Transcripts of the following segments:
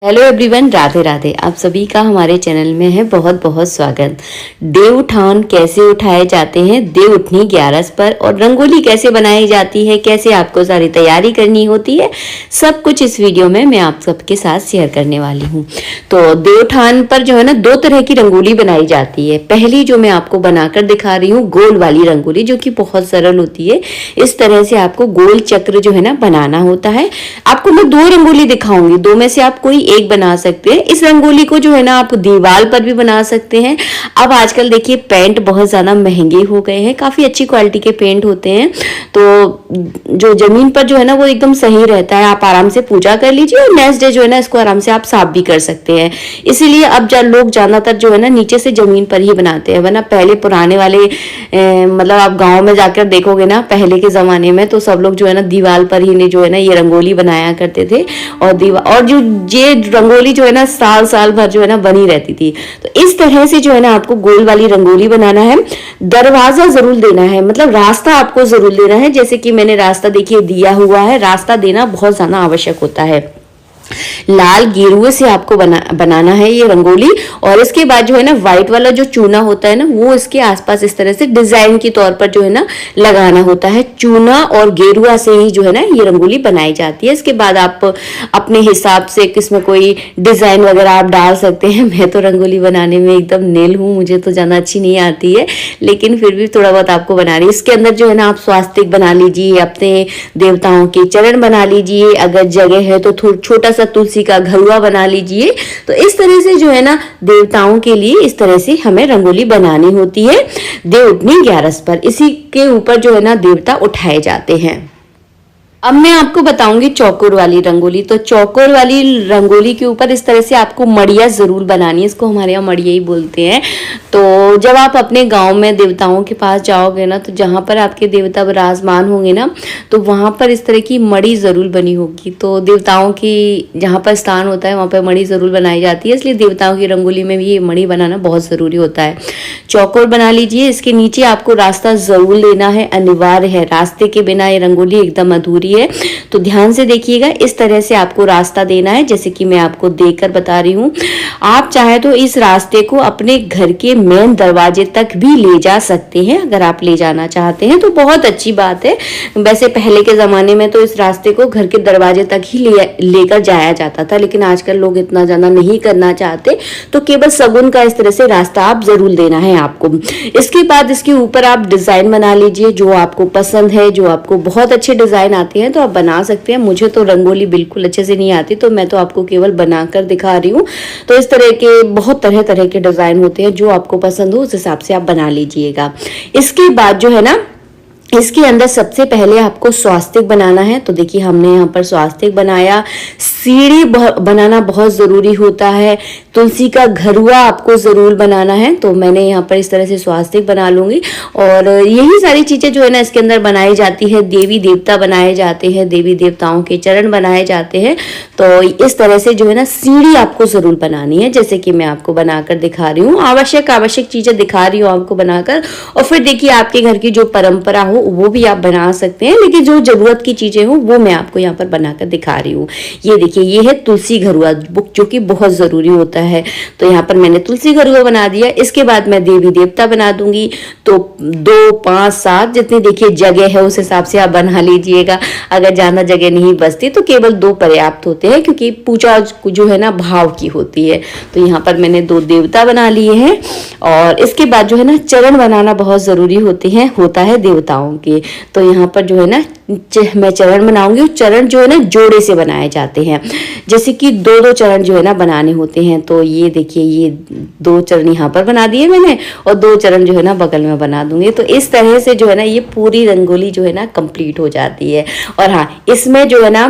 Hello everyone, Radhe Radhe. आप सभी का हमारे चैनल में है बहुत बहुत स्वागत। देव उठान कैसे उठाए जाते हैं, देव उठनी 11 पर, और रंगोली कैसे बनाई जाती है, कैसे आपको सारी तैयारी करनी होती है, सब कुछ इस वीडियो में मैं आप सबके साथ शेयर करने वाली हूँ। तो देव उठान पर जो है ना, 2 तरह की रंगोली बनाई जाती है। पहली जो मैं आपको बनाकर दिखा रही हूँ, गोल वाली रंगोली, जो कि बहुत सरल होती है। इस तरह से आपको गोल चक्र जो है ना बनाना होता है। आपको मैं 2 रंगोली दिखाऊंगी, 2 में से आप कोई एक बना सकते हैं। इस रंगोली को जो है ना आप दीवार पर भी बना सकते हैं। अब आजकल देखिए पेंट बहुत ज्यादा महंगे हो गए हैं, काफी अच्छी क्वालिटी के पेंट होते हैं, तो जो जमीन पर जो है ना वो एकदम सही रहता है। आप आराम से पूजा कर लीजिए और नेक्स्ट डे जो है ना इसको आराम से आप साफ भी कर सकते हैं। इसीलिए अब लोग ज्यादातर जो है ना नीचे से जमीन पर ही बनाते हैं, वरना पहले पुराने वाले मतलब आप गाँव में जाकर देखोगे ना, पहले के जमाने में तो सब लोग जो है ना दीवार पर ही जो है ना ये रंगोली बनाया करते थे। और दीवार और जो ये रंगोली जो है ना साल साल भर जो है ना बनी रहती थी। तो इस तरह से जो है ना आपको गोल वाली रंगोली बनाना है। दरवाजा जरूर देना है, मतलब रास्ता आपको जरूर देना है। जैसे कि मैंने रास्ता देखिए दिया हुआ है। रास्ता देना बहुत ज्यादा आवश्यक होता है। लाल गेरुए से आपको बनाना है ये रंगोली। और इसके बाद जो है ना व्हाइट वाला जो चूना होता है ना, वो इसके आसपास इस तरह से डिजाइन के तौर पर जो है ना लगाना होता है। चूना और गेरुआ से ही जो है ना ये रंगोली बनाई जाती है। इसके बाद आप अपने हिसाब से किसमें कोई डिजाइन वगैरह आप डाल सकते हैं। मैं तो रंगोली बनाने में एकदम नेल हूँ, मुझे तो ज्यादा अच्छी नहीं आती है, लेकिन फिर भी थोड़ा बहुत आपको बना रही है। इसके अंदर जो है ना आप स्वास्तिक बना लीजिए, अपने देवताओं के चरण बना लीजिए, अगर जगह है तो छोटा तुलसी का घरुआ बना लीजिए। तो इस तरह से जो है ना देवताओं के लिए इस तरह से हमें रंगोली बनानी होती है देव उठनी 11 पर। इसी के ऊपर जो है ना देवता उठाए जाते हैं। अब मैं आपको बताऊंगी चौकोर वाली रंगोली। तो चौकोर वाली रंगोली के ऊपर इस तरह से आपको मड़िया जरूर बनानी है। इसको हमारे यहाँ मड़िया ही बोलते हैं। तो जब आप अपने गांव में देवताओं के पास जाओगे ना, तो जहाँ पर आपके देवता विराजमान होंगे ना, तो वहां पर इस तरह की मड़ी जरूर बनी होगी। तो देवताओं की जहाँ पर स्थान होता है वहां पर मड़ी जरूर बनाई जाती है, इसलिए देवताओं की रंगोली में भी ये मड़ी बनाना बहुत जरूरी होता है। चौकोर बना लीजिए। इसके नीचे आपको रास्ता जरूर लेना है, अनिवार्य है। रास्ते के बिना ये रंगोली एकदम अधूरी है। तो ध्यान से देखिएगा, इस तरह से आपको रास्ता देना है, जैसे कि मैं आपको देकर बता रही हूँ। आप चाहे तो इस रास्ते को अपने घर के मेन दरवाजे तक भी ले जा सकते हैं। अगर आप ले जाना चाहते हैं तो बहुत अच्छी बात है। वैसे पहले के जमाने में तो इस रास्ते को घर के दरवाजे तक ही लेकर जाया जाता था, लेकिन आजकल लोग इतना ज्यादा नहीं करना चाहते, तो केवल सगुन का इस तरह से रास्ता आप जरूर देना है आपको। इसके बाद इसके ऊपर आप डिजाइन बना लीजिए, जो आपको पसंद है, जो आपको बहुत अच्छे डिजाइन आते हैं तो आप बना सकते हैं। मुझे तो रंगोली बिल्कुल अच्छे से नहीं आती, तो मैं तो आपको केवल बनाकर दिखा रही हूँ। तो इस तरह के बहुत तरह तरह के डिजाइन होते हैं, जो आपको पसंद हो उस हिसाब से आप बना लीजिएगा। इसके बाद जो है ना इसके अंदर सबसे पहले आपको स्वास्तिक बनाना है। तो देखिए हमने यहाँ पर स्वास्तिक बनाया। सीढ़ी बनाना बहुत जरूरी होता है। तुलसी का घरुआ आपको जरूर बनाना है। तो मैंने यहाँ पर इस तरह से स्वास्तिक बना लूंगी। और यही सारी चीजें जो है ना इसके अंदर बनाई जाती है। देवी देवता बनाए जाते हैं, देवी देवताओं के चरण बनाए जाते हैं। तो इस तरह से जो है ना सीढ़ी आपको जरूर बनानी है, जैसे कि मैं आपको बनाकर दिखा रही हूँ। आवश्यक चीजें दिखा रही हूँ आपको बनाकर। और फिर देखिए आपके घर की जो परंपरा हो वो भी आप बना सकते हैं, लेकिन जो जरूरत की चीजें हो वो मैं आपको यहाँ पर बनाकर दिखा रही हूँ। ये देखिए, ये है तुलसी घरुआ, जो कि बहुत जरूरी होता है। तो यहाँ पर मैंने तुलसी घरुआ बना दिया। इसके बाद मैं देवी देवता बना दूंगी। तो 2, 5, 7 जितनी देखिए जगह है उस हिसाब से आप बना लीजिएगा। अगर ज्यादा जगह नहीं बचती तो केवल 2 पर्याप्त होते हैं, क्योंकि पूजा जो है ना भाव की होती है। तो यहाँ पर मैंने 2 देवता बना लिए हैं। और इसके बाद जो है ना चरण बनाना बहुत जरूरी होता है देवताओं के। तो यहाँ पर जो है ना मैं चरण बनाऊंगी। चरण जो है ना जोड़े से बनाए जाते हैं, जैसे कि 2-2 चरण जो है ना बनाने होते हैं। तो ये देखिए, ये 2 चरण यहाँ पर बना दिए मैंने, और 2 चरण जो है ना बगल में बना दूंगी। तो इस तरह से जो है ना ये पूरी रंगोली जो है ना कंप्लीट हो जाती है। और हाँ, इसमें जो है ना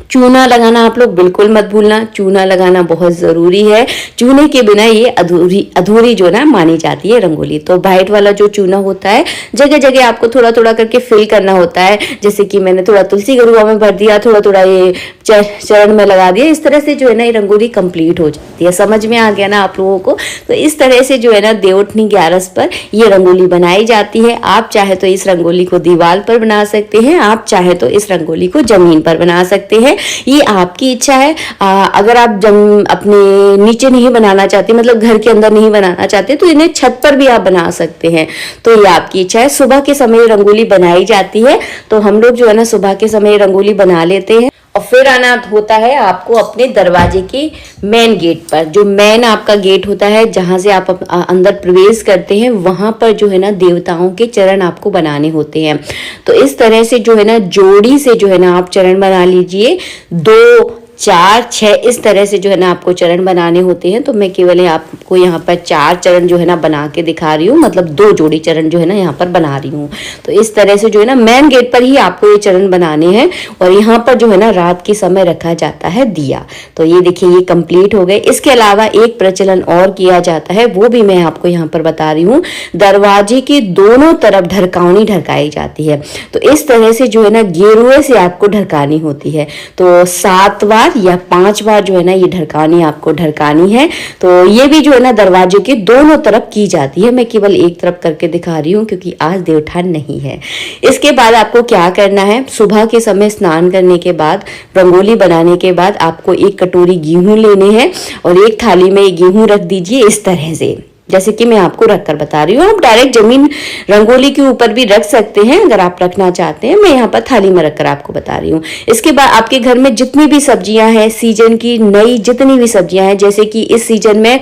चूना लगाना आप लोग बिल्कुल मत भूलना। चूना लगाना बहुत जरूरी है। चूने के बिना ये अधूरी जो ना मानी जाती है रंगोली। तो व्हाइट वाला जो चूना होता है, जगह जगह आपको थोड़ा थोड़ा करके फिल करना होता है। जैसे कि मैंने थोड़ा तुलसी घरुआ में भर दिया, थोड़ा थोड़ा ये चरण में लगा दिया। इस तरह से जो है ना ये रंगोली कंप्लीट हो जाती है। समझ में आ गया ना आप लोगों को? तो इस तरह से जो है ना देव उठनी 11 पर ये रंगोली बनाई जाती है। आप चाहे तो इस रंगोली को दीवार पर बना सकते हैं, आप चाहे तो इस रंगोली को जमीन पर बना सकते हैं। हैं, ये आपकी इच्छा है। अगर आप जब अपने नीचे नहीं बनाना चाहते, मतलब घर के अंदर नहीं बनाना चाहते, तो इन्हें छत पर भी आप बना सकते हैं। तो ये आपकी इच्छा है। सुबह के समय रंगोली बनाई जाती है, तो हम लोग जो है ना सुबह के समय रंगोली बना लेते हैं। और फिर आना होता है आपको अपने दरवाजे के मेन गेट पर। जो मेन आपका गेट होता है, जहां से आप अंदर प्रवेश करते हैं, वहां पर जो है ना देवताओं के चरण आपको बनाने होते हैं। तो इस तरह से जो है ना जोड़ी से जो है ना आप चरण बना लीजिए। 2, 4, 6 इस तरह से जो है ना आपको चरण बनाने होते हैं। तो मैं केवल आपको यहाँ पर 4 चरण जो है ना बना के दिखा रही हूँ, मतलब 2 जोड़ी चरण जो है ना यहाँ पर बना रही हूँ। तो इस तरह से जो है ना मेन गेट पर ही आपको ये चरण बनाने हैं। और यहाँ पर जो है ना रात के समय रखा जाता है दिया। तो ये देखिए, ये कंप्लीट हो गए। इसके अलावा एक प्रचलन और किया जाता है, वो भी मैं आपको यहाँ पर बता रही हूँ। दरवाजे के दोनों तरफ ढरकावनी ढरकाई जाती है। तो इस तरह से जो है ना गेरुए से आपको ढरकानी होती है। तो 7 बार या 5 बार जो है ना ये ढरकानी आपको ढरकानी है। तो ये भी जो है ना दरवाजे के दोनों तरफ की जाती है। मैं केवल एक तरफ करके दिखा रही हूँ क्योंकि आज देवउठान नहीं है। इसके बाद आपको क्या करना है, सुबह के समय स्नान करने के बाद, रंगोली बनाने के बाद आपको एक कटोरी गेहूं लेने हैं और एक थाली में गेहूं रख दीजिए इस तरह से, जैसे कि मैं आपको रखकर बता रही हूँ। आप डायरेक्ट जमीन रंगोली के ऊपर भी रख सकते हैं अगर आप रखना चाहते हैं। मैं यहाँ पर थाली में रखकर आपको बता रही हूँ। इसके बाद आपके घर में जितनी भी सब्जियां हैं, सीजन की नई जितनी भी सब्जियां हैं, जैसे कि इस सीजन में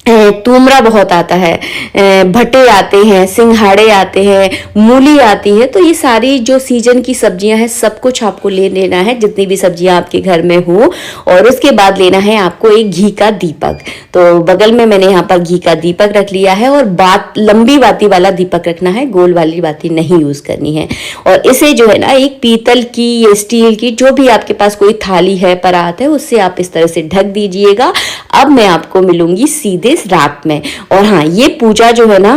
तूमरा बहुत आता है, भट्टे आते हैं, सिंघाड़े आते हैं, मूली आती है। तो ये सारी जो सीजन की सब्जियां हैं सब कुछ आपको ले लेना है, जितनी भी सब्जियां आपके घर में हो। और उसके बाद लेना है आपको एक घी का दीपक। तो बगल में मैंने यहाँ पर घी का दीपक रख लिया है। और लंबी बाती वाला दीपक रखना है, गोल वाली बाती नहीं यूज करनी है। और इसे जो है ना एक पीतल की या स्टील की, जो भी आपके पास कोई थाली है, परात है, उससे आप इस तरह से ढक दीजिएगा। अब मैं आपको मिलूंगी सीधे रात में। और हाँ, ये पूजा जो है ना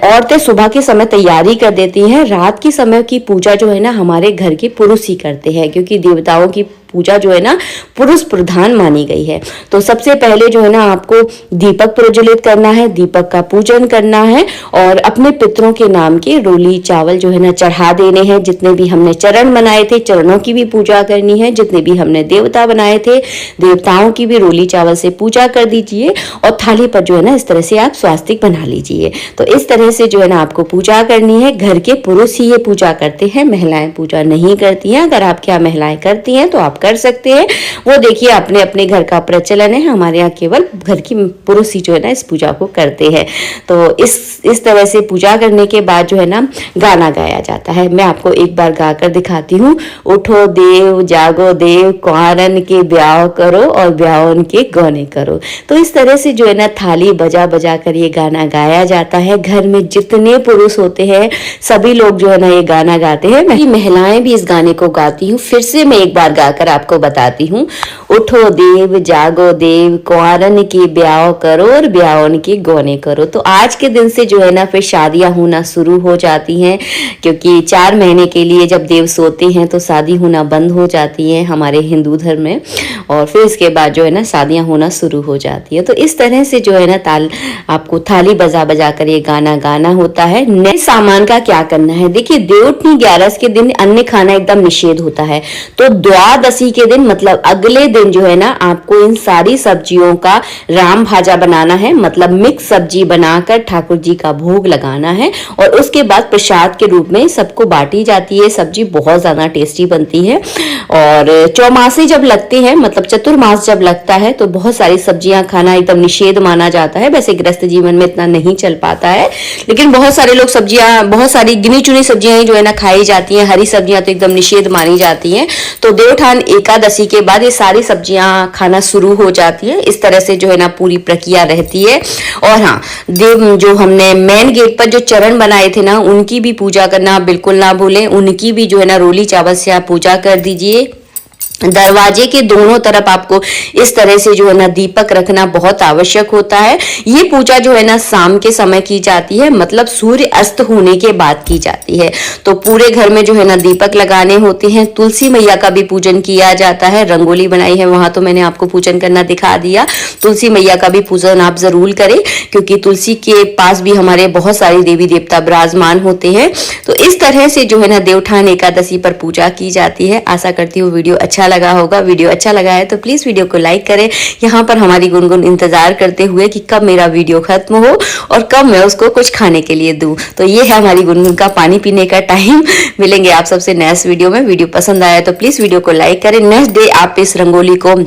औरतें सुबह के समय तैयारी कर देती हैं। रात के समय की पूजा जो है ना हमारे घर के पुरुष ही करते हैं, क्योंकि देवताओं की पूजा जो है ना पुरुष प्रधान मानी गई है। तो सबसे पहले जो है ना आपको दीपक प्रज्वलित करना है, दीपक का पूजन करना है और अपने पितरों के नाम के रोली चावल जो है ना चढ़ा देने हैं। जितने भी हमने चरण बनाए थे, चरणों की भी पूजा करनी है। जितने भी हमने देवता बनाए थे, देवताओं की भी रोली चावल से पूजा कर दीजिए। और थाली पर जो है ना इस तरह से आप स्वास्तिक बना लीजिए। तो इस तरह से जो है ना आपको पूजा करनी है। घर के पुरुष ही ये पूजा करते हैं, महिलाएं पूजा नहीं करती हैं। अगर आपके यहाँ महिलाएं करती हैं तो आप कर सकते हैं, वो देखिए अपने अपने घर का प्रचलन है। हमारे यहाँ केवल घर की पुरुष ही जो है ना इस पूजा को करते हैं। तो इस तरह से पूजा करने के बाद जो है ना गाना गाया जाता है। मैं आपको एक बार गाकर दिखाती हूँ। उठो देव जागो देव, कुंवारन के ब्याह करो और ब्याहन के गौने करो। तो इस तरह से जो है ना थाली बजा बजा कर ये गाना गाया जाता है। घर में जितने पुरुष होते हैं सभी लोग जो है ना ये गाना गाते हैं। मैं महिलाएं भी इस गाने को गाती हूँ। फिर से मैं एक बार गाकर आपको बताती हूँ। उठो देव जागो देव, कुंवारन के ब्याह करो और ब्याहन के गौने करो। तो आज के दिन से जो है ना फिर शादियां होना शुरू हो जाती हैं, क्योंकि 4 महीने के लिए जब देव सोते हैं तो शादी होना बंद हो जाती है हमारे हिंदू धर्म में। और फिर इसके बाद जो है ना शादियां होना शुरू हो जाती है। तो इस तरह से जो है ना आपको थाली बजा बजा कर ये गाना गाना होता है। नए सामान का क्या करना है, देखिए देवउठनी 11 के दिन अन्न खाना एकदम निषेध होता है। तो द्वादशी के दिन मतलब अगले दिन जो है ना आपको इन सारी सब्जियों का राम भाजा बनाना है, मतलब मिक्स सब्जी बनाकर ठाकुर जी का भोग लगाना है। और उसके बाद प्रसाद के रूप में सबको बांटी जाती है। सब्जी बहुत ज्यादा टेस्टी बनती है। और चौमासे जब लगते हैं, मतलब चतुर्मास जब लगता है, तो बहुत सारी सब्जियां खाना एकदम निषेध माना जाता है। वैसे गृहस्थ जीवन में इतना नहीं चल पाता है, लेकिन बहुत सारे लोग सब्जियां, बहुत सारी गिनी चुनी सब्जियां जो है ना खाई जाती हैं। हरी सब्जियां तो एकदम निषेध मानी जाती हैं। तो देवउठान एकादशी के बाद ये सारी सब्जियां खाना शुरू हो जाती है। इस तरह से जो है ना पूरी प्रक्रिया रहती है। और हाँ, देव जो हमने मेन गेट पर जो चरण बनाए थे ना, उनकी भी पूजा करना बिल्कुल ना भूलें। उनकी भी जो है ना रोली चावल से आप पूजा कर दीजिए। दरवाजे के दोनों तरफ आपको इस तरह से जो है ना दीपक रखना बहुत आवश्यक होता है। ये पूजा जो है ना शाम के समय की जाती है, मतलब सूर्य अस्त होने के बाद की जाती है। तो पूरे घर में जो है ना दीपक लगाने होते हैं। तुलसी मैया का भी पूजन किया जाता है। रंगोली बनाई है वहां तो मैंने आपको पूजन करना दिखा दिया। तुलसी मैया का भी पूजन आप जरूर करें, क्योंकि तुलसी के पास भी हमारे बहुत सारे देवी देवता विराजमान होते हैं। तो इस तरह से जो है ना देवउठान एकादशी पर पूजा की जाती है। आशा करती हूँ वीडियो अच्छा लगा होगा। वीडियो अच्छा लगा है तो प्लीज वीडियो को लाइक करें। यहाँ पर हमारी गुनगुन इंतजार करते हुए कि कब मेरा वीडियो खत्म हो और कब मैं उसको कुछ खाने के लिए दूं। तो ये है हमारी गुनगुन का पानी पीने का टाइम। मिलेंगे आप सबसे नेक्स्ट वीडियो में। वीडियो पसंद आया तो प्लीज वीडियो को लाइक करें। नेक्स्ट डे आप इस रंगोली को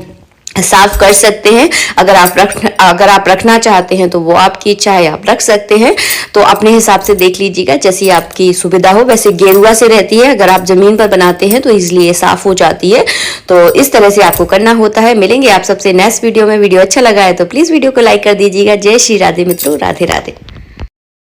साफ कर सकते हैं। अगर आप रखना चाहते हैं तो वो आपकी इच्छा है, आप रख सकते हैं। तो अपने हिसाब से देख लीजिएगा, जैसी आपकी सुविधा हो। वैसे गेरुआ से रहती है, अगर आप जमीन पर बनाते हैं तो इसलिए ये साफ हो जाती है। तो इस तरह से आपको करना होता है। मिलेंगे आप सबसे नेक्स्ट वीडियो में। वीडियो अच्छा लगा है तो प्लीज वीडियो को लाइक कर दीजिएगा। जय श्री राधे मित्रों, राधे राधे।